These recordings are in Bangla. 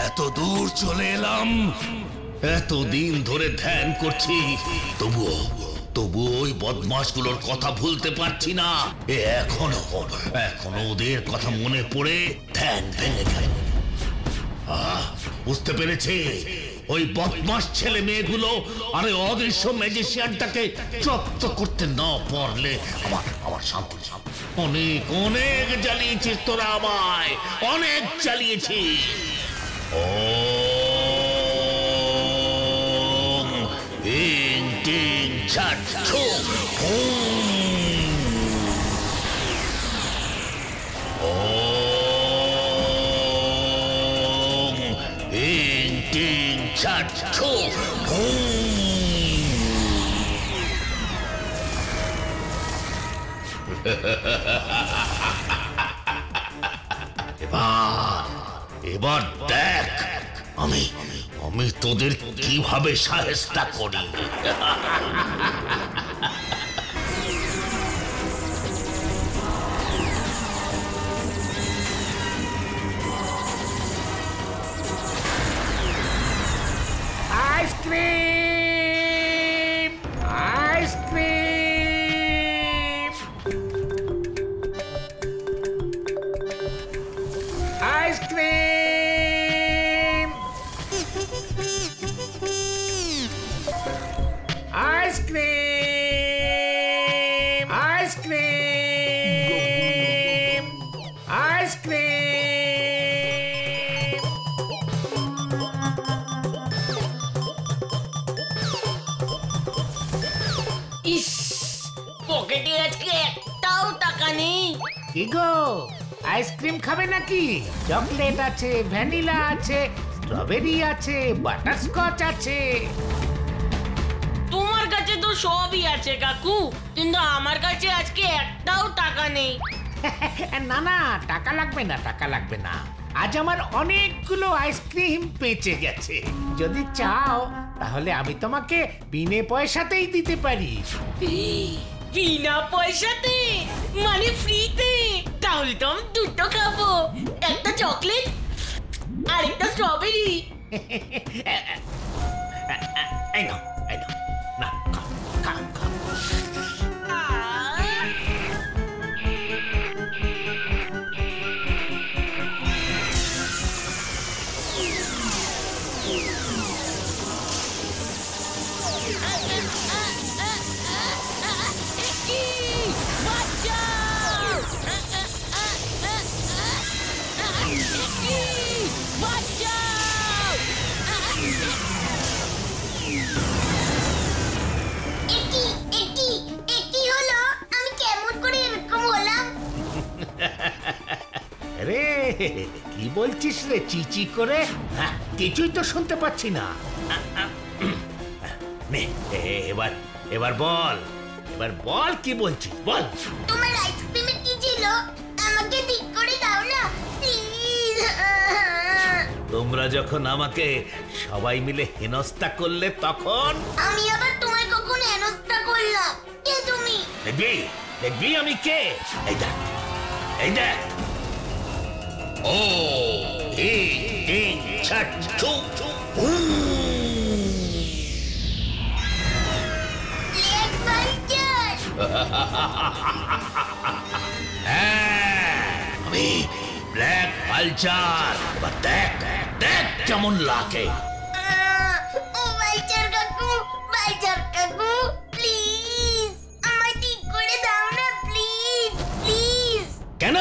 এত দূর চলে এলাম, এতদিন ধরে ধ্যান করছি, তবুও ওই বদমাশগুলোর কথা ভুলতে পারছি না। এখনো ওদের কথা মনে পড়ে ধ্যান ভেঙে যায়। বুঝতে পেরেছি, ওই বদমাশ ছেলে মেয়েগুলো আরে অদৃশ্য ম্যাজিশিয়ানটাকে জব্দ করতে না পারলে আমার শান্তি অনেক জ্বালিয়েছিস তোরা, আমায় অনেক জ্বালিয়েছিস। ওম ইং টিং ছাট ছু ওম ইং টিং ছাট ছু এবার দেখ আমি তোদের কিভাবে সাহেস্তা করি। Ice cream ice cream ice cream ice cream ice cream ice cream. ইস, পকেটে আজকে একটাও টাকা নেই। কি গো, আইসক্রিম খাবে নাকি? চকলেট আছে, ভ্যানিলা আছে, স্ট্রবেরি আছে, বাটারস্কচ আছে। তোমার কাছে তো সবই আছে কাকু, কিন্তু আমার কাছে আজকে একটাও টাকা নেই। না না, টাকা লাগবে না, টাকা লাগবে না। আজ আমার অনেকগুলো আইসক্রিম বেঁচে গেছে। যদি চাও তাহলে আমি তোমাকে বিনে পয়সাতেই দিতে পারি। বিনা পয়সাতে মানে ফ্রিতে? তাহলে তো আমি দুটো খাবো, একটা চকলেট আর একটা স্ট্রবেরি। এই নাও, না খাও খাও খাও। রে কি বলছিস রে চিচি করে? কিছুই তো শুনতে পাচ্ছি না। এবার বল কি বলছিস, বল। তোমার আইসক্রিমে কি ছিল? আমাকে ঠিক করে দাও না প্লিজ। তোমরা যখন আমাকে সবাই মিলে হেনস্থা করলে তখন আমি আবার তোমায় কখন হেনস্থা করলাম? কে তুমি? দেখবি আমি কে? এই দেখ ও ইং ছাট ছু ব্ল্যাক পাল্টার। আমি ব্ল্যাক পাল্চার। এবার দেখ কেমন লাগে। ও পাল্টার কাকু প্লিজ আমায় ঠিক করে দাও না প্লিজ। কেন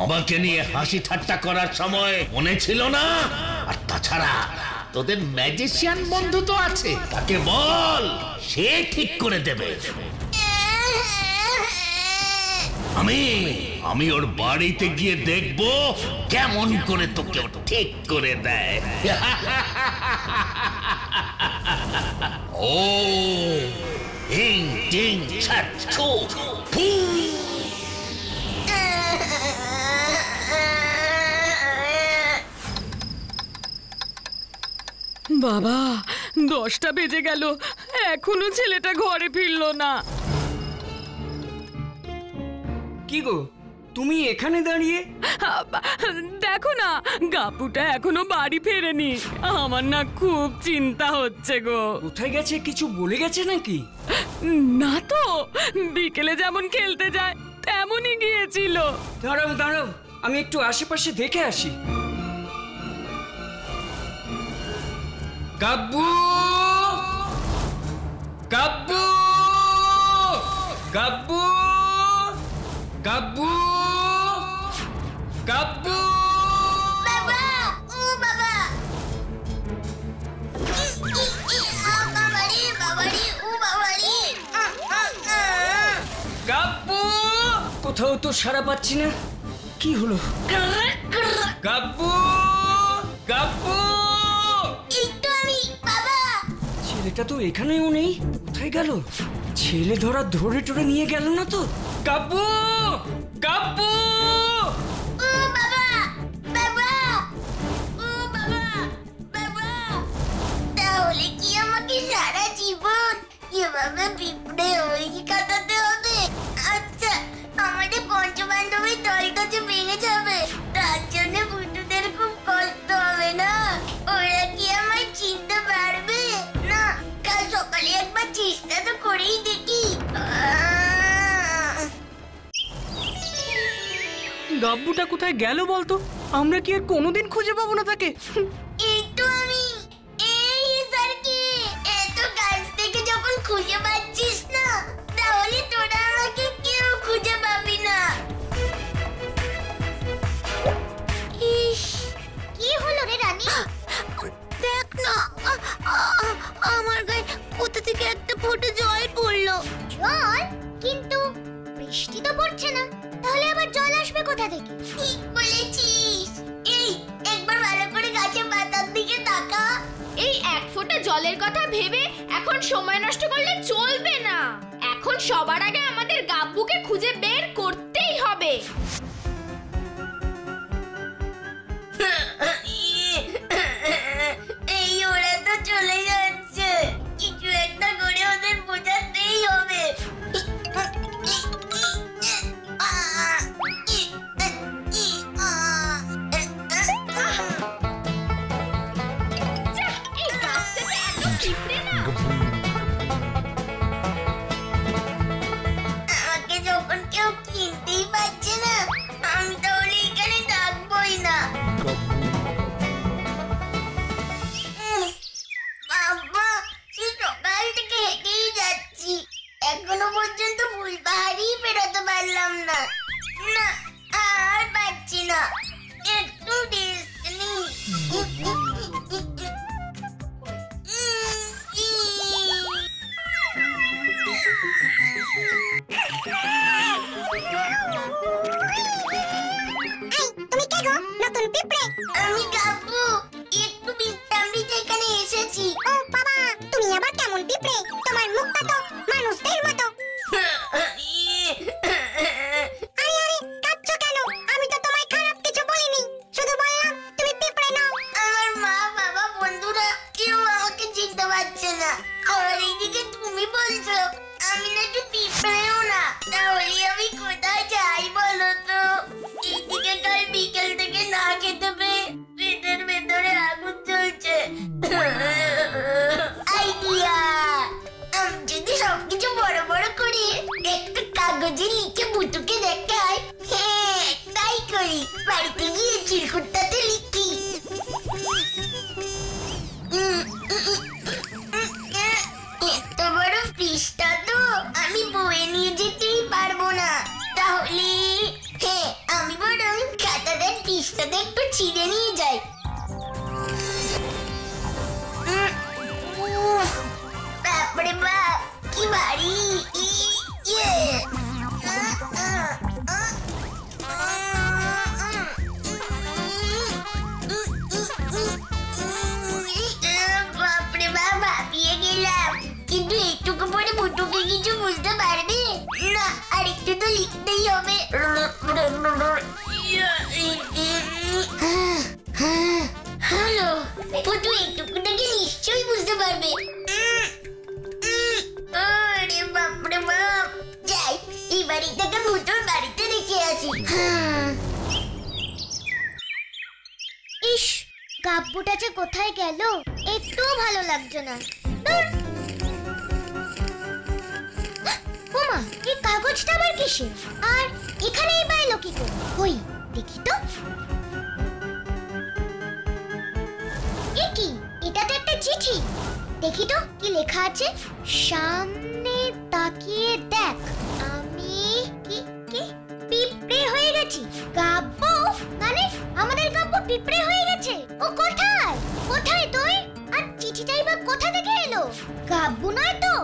আমাকে নিয়ে হাসি ঠাট্টা করার সময় মনে ছিল না? আর তাছাড়া তোদের ম্যাজিশিয়ান বন্ধু তো আছে, তাকে বল, সে ঠিক করে দেবে। আমি ওর বাড়িতে গিয়ে দেখবো কেমন করে তোকে ঠিক করে দেয়। ও ইং টিং ছাট ছু ফু। বাবা 10টা বেজে গেল, এখনো ছেলেটা ঘরে ফিরলো না। কি গো, তুমি এখানে দাঁড়িয়ে? দেখো না, গাপুটা এখনো বাড়ি ফেরেনি। আমার না খুব চিন্তা হচ্ছে গো। কোথায় গেছে, কিছু বলে গেছে নাকি? না তো, বিকেলে যেমন খেলতে যায় তেমনই গিয়েছিল। দাঁড়াও দাঁড়াও, আমি একটু আশেপাশে দেখে আসি। গাব্বু, গাব্বু, গাব্বু, গাব্বু, গাব্বু। বাবা, ও বাবা, বাবারি বাবারি, ও বাবারি। গাব্বু, কোথাও তো সাড়া পাচ্ছি না, কি হলো? গাব্বু, গাব্বু। এই তো আমি, বাবা। ছেলেটা তো এখানেও নেই, কোথায় গেল? ছেলে ধরে টরে নিয়ে গেল না তো? গাব্বু, গাব্বু। ও বাবা, বাবা, ও বাবা, বাবা। তাহলে কি আমাকে সারা জীবন এভাবে পিঁপড়ে ওই কাটাতে হবে? আচ্ছা, আমাদের পঞ্চপাণ্ডবের দলটা যে ভেঙে যাবে, তার জন্য বুটুদের খুব কষ্ট হবে না? ওরা কি আমায় চিনতে পারবে না? কাল সকালে একবার চেষ্টা তো করেই দেখি। গাব্বুটা কোথায় গেল বলতো? আমরা কি আর কোনোদিন খুঁজে পাবো না তাকে? এই তো আমি। এই স্যারকে এত কাছ থেকে যখন খুঁজে পাচ্ছিস না, তাহলে তোরা আমাকে কেউ খুঁজে পাবি না। ইস, কি হলো রে রানী? দেখ না, আমার গায়ে কোথা থেকে একটা ফোঁটা জল পড়লো। জল? কিন্তু বৃষ্টি তো পড়ছে না, তাহলে আবার জল আসবে কোথা থেকে? ঠিক বলেছিস। এই একবার ভালো করে গাছের পাতার দিকে তাকা। এই এক ফোঁটা জলের কথা ভেবে এখন সময় নষ্ট করলে চলবে না। এখন সবার আগে আমাদের গাব্বুকে খুঁজে বের করতেই হবে। এই ওরা তো চলে যাচ্ছে, কিছু একটা করে ওদের বোঝাতেই হবে। এই গাছটাতে এত পিঁপড়ে না। আমাকে যখন কেউ চিনতেই পারছে না, আমি তাহলে এখানে থাকবোই না। বাবা, সে সকাল থেকে হেঁটেই যাচ্ছি, এখনো পর্যন্ত ফুলবাহারি পেরোতে পারলাম না। না, আর পারছি না, একটু রেস্ট নিই। তুমি কে গো, নতুন পিঁপড়ে? আমি গাব্বু, একটু বিশ্রাম নিতে এখানে এসেছি। ও বাবা, তুমি আবার কেমন পিঁপড়ে? তোমার মুখটা তো মানুষদের মতো। আরে আরে, কাঁদছো কেন? আমি তো তোমায় খারাপ কিছু বলিনি, শুধু বললাম তুমি পিঁপড়ে নও। আমার মা বাবা বন্ধুরা কেউ আমাকে চিনতে পারছে না, আর এইদিকে তুমি বলছো আমি নাকি পিঁপড়েও না। তাহলে আমি কোথায় যাই বলো তো? এইদিকে কাল বিকেল থেকে না খেতে পেয়ে পেটের ভেতরে আগুন জ্বলছে। আইডিয়া! আমি যদি সবকিছু বড় বড় করে একটা কাগজে লিখে বুটুকে দেখাই। হ্যাঁ, তাই করি। বাড়িতে গিয়ে চিরকুটটাতে লিখি। এত বড় পৃষ্ঠা তো আমি বয়ে নিয়ে যেতেই পারবো না। তাহলে হ্যাঁ, আমি বরং খাতাটার পৃষ্ঠাটা একটু ছিঁড়ে নিয়ে যাই। বাপরে বাপ, কি ভারী! বাপরে বাপ, ভাবিয়ে গেলাম। কিন্তু একটুকু পরে বুটুকে কিছু বুঝতে পারবে না, আর একটু তো লিখতেই হবে। হ্যালো ফুটু একটু দেখে নিশ্চয়ই বুঝতে পারবে। আরে বাপরে বাপ, যাই এই বাড়িটাকে ভূতুর বাড়িতে রেখে আসি। ইস, গাব্বুটা যে কোথায় গেল একটুও ভালো লাগছে না। ওমা, এই কাগজটা আবার কিসের? আর এখানেই পাইলো কি করে? কই দেখি তো। এ কি? এটা তো একটা চিঠি। দেখি তো কি লেখা আছে। সামনে তাকিয়ে দেখ, আমি কি কি পিঁপড়ে হয়ে গেছি। গাব্বু মানে আমাদের গাব্বু পিঁপড়ে হয়ে গেছে। ও কোথায়? কোথায় তুই? আর চিঠিটাই বা কোথা থেকে এলো? গাব্বু নয় তো?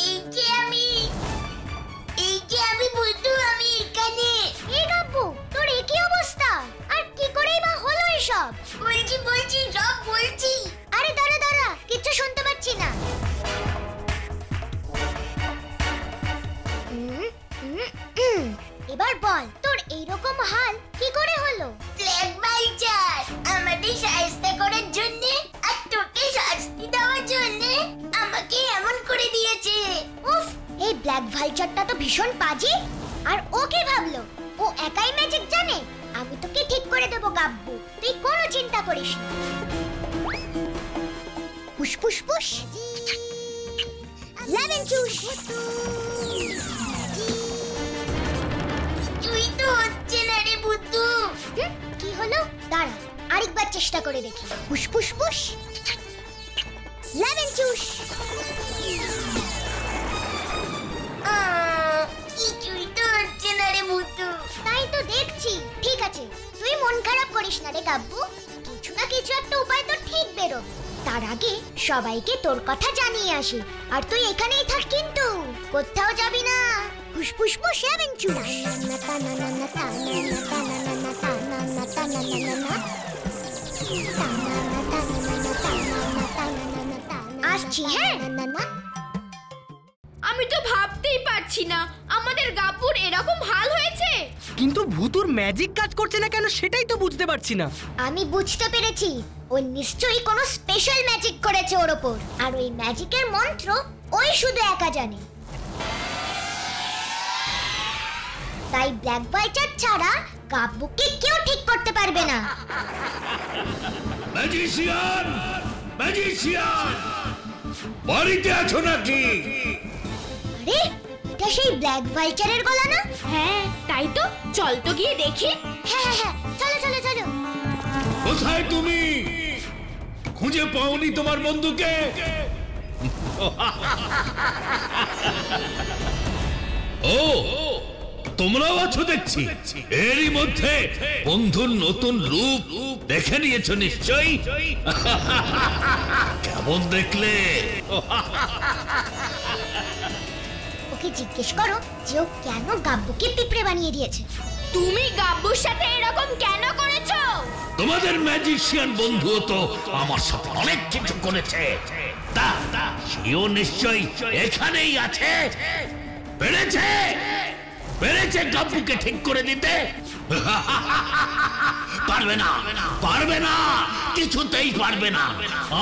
এই যে আমি বলতো, আমি এখানে। এই গাব্বু, তোর একই অবস্থা, আর কি করেই বা হলো এসব? বলছি সব বলছি। আরে দাঁড়া, কিচ্ছু শুনতে পাচ্ছি না। এবার বল, তোর এইরকম হাল কি করে হলো? ব্ল্যাক ভাইচার আমাদের সাহায্য করার জন্য আর তোকে শাস্তি দেওয়ার জন্য আমাকে এমন করে দিয়েছে। উফ, এই ব্ল্যাক ভাইচারটা তো ভীষণ পাজি। আর ও কি ভাবলো ও একাই ম্যাজিক জানে? আমি তোকে ঠিক করে দেবো গাব্বু, তুই কোনো চিন্তা করিস না। Push push push, lemon juice. তুই তো হচ্ছে না রে বুদ্ধু। কি হলো? দাঁড়া, আরেকবার চেষ্টা করে দেখি। Push push push, lemon juice. কিছুই তো হচ্ছে না রে বুদ্ধু। তাই তো দেখছি। ঠিক আছে, তুই মন খারাপ করিস না রে গাব্বু, কিছু না কিছু একটা উপায় তো ঠিক বেরোবে। তার আগে সবাইকে তোর কথা জানিয়ে আসি। আর তুই এখানেই থাক, কিন্তু কোথাও যাবি না। ফুসফুস ফুস লেমন জুস। আসছি, হ্যাঁ। আমি তো ভাবতেই পারছি না আমাদের গাব্বুর এরকম হাল হয়েছে। কিন্তু ভূতুর ম্যাজিক কাজ করছে না কেন সেটাই তো বুঝতে পারছি না। আমি বুঝতে পেরেছি, ও নিশ্চয়ই কোনো স্পেশাল ম্যাজিক করেছে ওর ওপর। আর ওই ম্যাজিকের মন্ত্র ওই শুধু একা জানে। তাই ব্ল্যাক ভাইচার ছাড়া গাব্বুকে কেউ ঠিক করতে পারবে না। ম্যাজিশিয়ান, বাড়িতে আছো নাকি? আরে, এটা সেই ব্ল্যাক ভাইচারের গলা না? হ্যাঁ, তাই তো। চল তো গিয়ে দেখি। হ্যাঁ, চলো। কোথায় তুমি? খুঁজে পাওনি তোমার বন্ধুকে? ও, তোমরাও আছো দেখছি। এরই মধ্যে বন্ধুর নতুন রূপ দেখে নিয়েছো নিশ্চয়ই। কেমন দেখলে? ওকে জিজ্ঞেস করো যে ও কেন গাব্বুকে পিঁপড়ে বানিয়ে দিয়েছে। তুমি গাব্বুর সাথে এরকম কেন করেছো? তোমাদের ম্যাজিশিয়ান বন্ধু তো আমার সাথে অনেক কিছু করেছে। তা সেও নিশ্চয়ই এখানেই আছে। পেরেছে গাব্বুকে ঠিক করে দিতে? পারবে না, কিছুতেই পারবে না।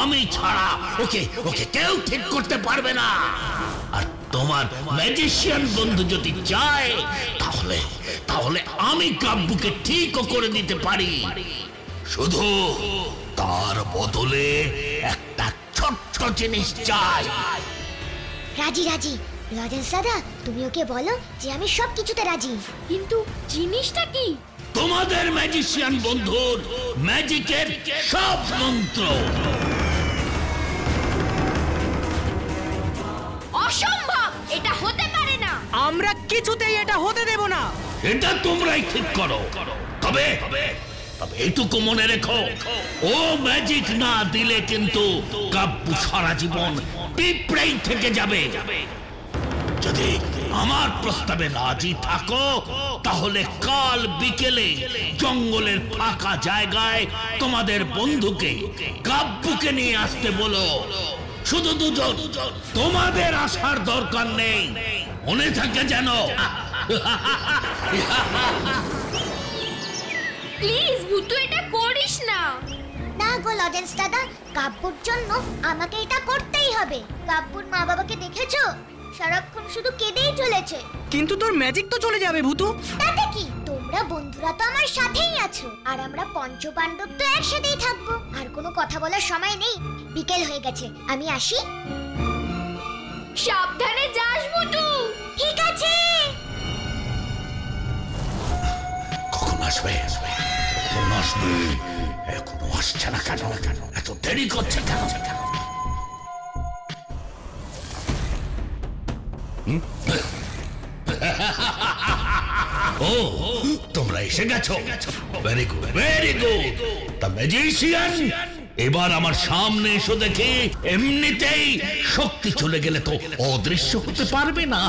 আমি ছাড়া ওকে কেউ ঠিক করতে পারবে না। আর তোমার ম্যাজিশিয়ান বন্ধু যদি চায় তাহলে আমি গাব্বুকে ঠিকও করে দিতে পারি। শুধু তার বদলে একটা ছোট্ট জিনিস চাই। রাজি। লজেন্স দাদা, তুমি ওকে বলো যে আমি সব কিছুতে রাজি। কিন্তু জিনিসটা কি? তোমাদের ম্যাজিশিয়ান বন্ধুর ম্যাজিকের সব মন্ত্র। অসম্ভব, এটা হতে পারে না। আমরা কিছুতেই এটা হতে দেব না। এটা তোমরাই ঠিক করো। তবে এটুকু মনে রেখো, ও ম্যাজিক না দিলে কিন্তু গাব্বু সারা জীবন পিঁপড়েই থেকে যাবে। যদি আমার প্রস্তাবে রাজি থাকো তাহলে কাল বিকেলে জঙ্গলের ফাঁকা জায়গায় তোমাদের বন্ধুকে গাব্বুকে নিয়ে আসতে বলো। শুধু দুজন, তোমাদের আসার দরকার নেই, মনে থাকে যেন। প্লিজ ভূতু, এটা করিস না। না গো লজেন্স দাদা, কাব্যুর জন্য আমাকে এটা করতেই হবে। কাব্যুর মা বাবাকে দেখেছো? সারাক্ষণ শুধু কেঁদেই চলেছে। কিন্তু তোর ম্যাজিক তো চলে যাবে ভূতু। তাতে কি, তোমরা বন্ধুরা তো আমার সাথেই আছো, আর আমরা পঞ্চপাণ্ডব তো একসাথেই থাকবো। আর কোনো কথা বলার সময় নেই, বিকেল হয়ে গেছে, আমি আসি। সাবধানে যাস ভূতু। ঠিক আছে। কখন আসবে? কখন আসবে? এখনো আসছে না কেন? এত দেরি করছে কেন? ও, তোমরা এসে গেছো। Very good, very good. The magician, এবার আমার সামনে এসো দেখি। এমনিতেই শক্তি চলে গেলে তো অদৃশ্য হতে পারবে না।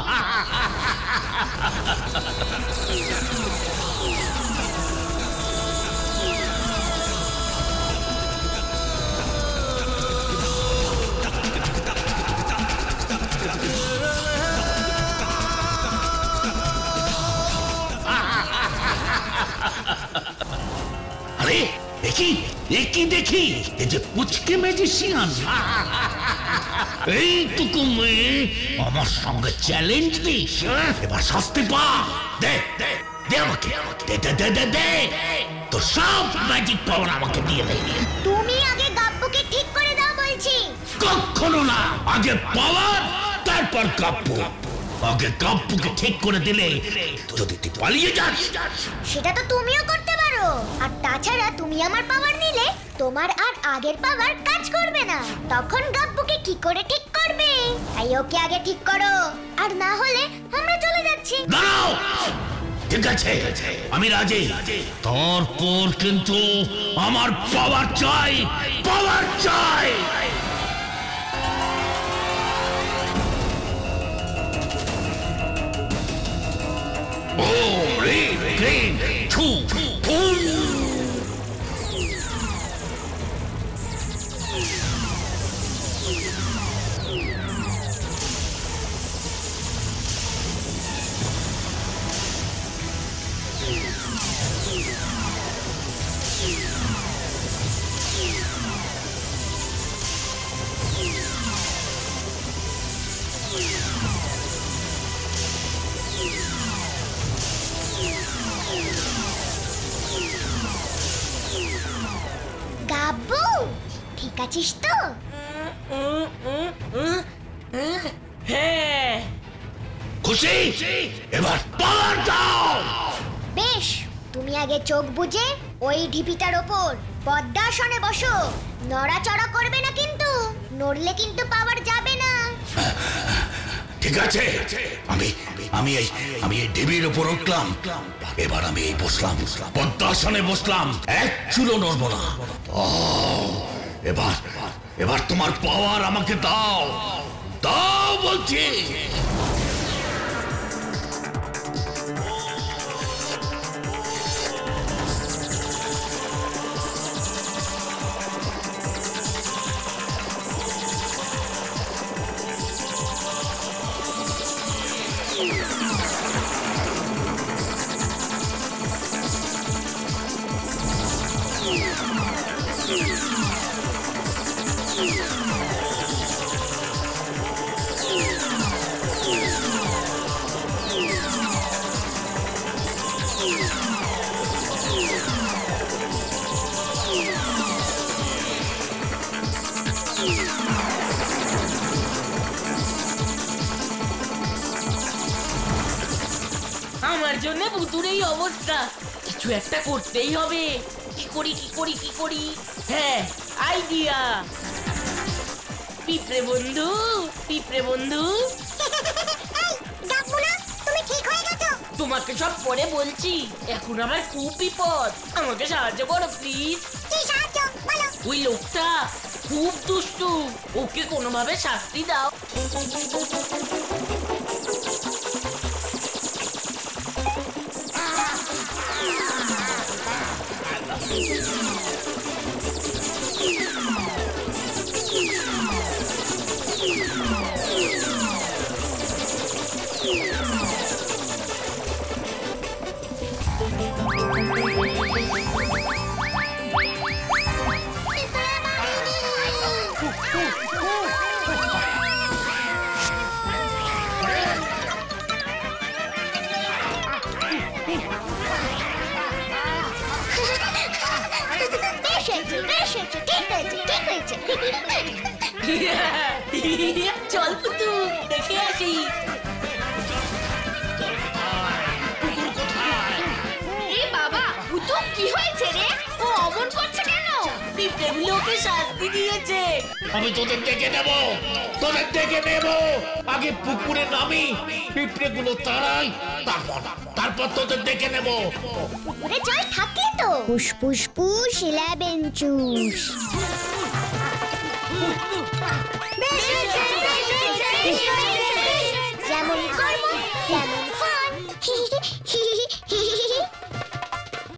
আরে একই দেখি, এই যে পুচকে ম্যাজিশিয়ান। এইটুকু মেয়ে আমার সঙ্গে চ্যালেঞ্জ দিস, এবার শাস্তি পা। দে দে দে আমাকে, দে দে দে দে দে, তো সব ম্যাজিক পাওয়ার আমাকে দিয়ে দে। তুমি আগে কাব্যকে ঠিক করে দাও বলছি। কখনো না, আগে পাওয়ার তারপর কাব্য। আগে কাব্যকে ঠিক করে দিলে যদি তুই পালিয়ে যাস। সেটা তো তুমিও করতে পারো, আর তাছাড়া তুমি আমার পাওয়ার নিলে তোমার আর আগের পাওয়ার কাজ করবে না। তখন কাব্যকে কি করে ঠিক করবে? তাই ওকে আগে ঠিক করো, আর না হলে আমরা চলে যাচ্ছি। দাঁড়াও, ঠিক আছে, আমি রাজি। তারপর কিন্তু আমার পাওয়ার চাই, পাওয়ার চাই। ও রে গ্রিন ছু ফুল। কাব্যু, ঠিক আছিস তো? হ্যাঁ। খুশি? এবার পাওয়ার দাও। বেশ, তুমি আগে চোখ বুজে ওই ঢিপিটার ওপর পদ্মাসনে বসো। নড়াচড়া করবে না কিন্তু, নড়লে কিন্তু পাওয়ার যাবে না। ঠিক আছে, আমি এই ঢিবির উপর উঠলাম। এবার আমি এই বসলাম, পদ্মাসনে বসলাম, এক চুলো নড়ব না। এবার তোমার পাওয়ার আমাকে দাও, দাও বলছি। আমার জন্য ভুতুর এই অবস্থা, কিছু একটা করতেই হবে। কি করি? হ্যাঁ, আইডিয়া। পিঁপড়ে বন্ধু, তুমি ঠিক হয়ে গেছো? তোমাকে সব পরে বলছি, এখন আমার খুব বিপদ, আমাকে সাহায্য করো প্লিজ। কি সাহায্য বলো? ওই লোকটা খুব দুষ্টু, ওকে কোনোভাবে শাস্তি দাও। পিঁপড়ে চল পুতু দেখে আসি। এ বাবা ভূতু কি হয়েছে রে? ও অমন করছে কেন? পিঁপড়েগুলো ওকে শাস্তি দিয়েছে। আমি তোদের দেখে নেব, তোদের দেখে নেব। আগে পুকুরে নামি, পিঁপড়েগুলো তাড়াই, তারপর তোদের দেখে নেব। পুকুরে জল থাকে তো। পুশ পুশ পুশ 11 চুষ। যেমন কর্ম তেমন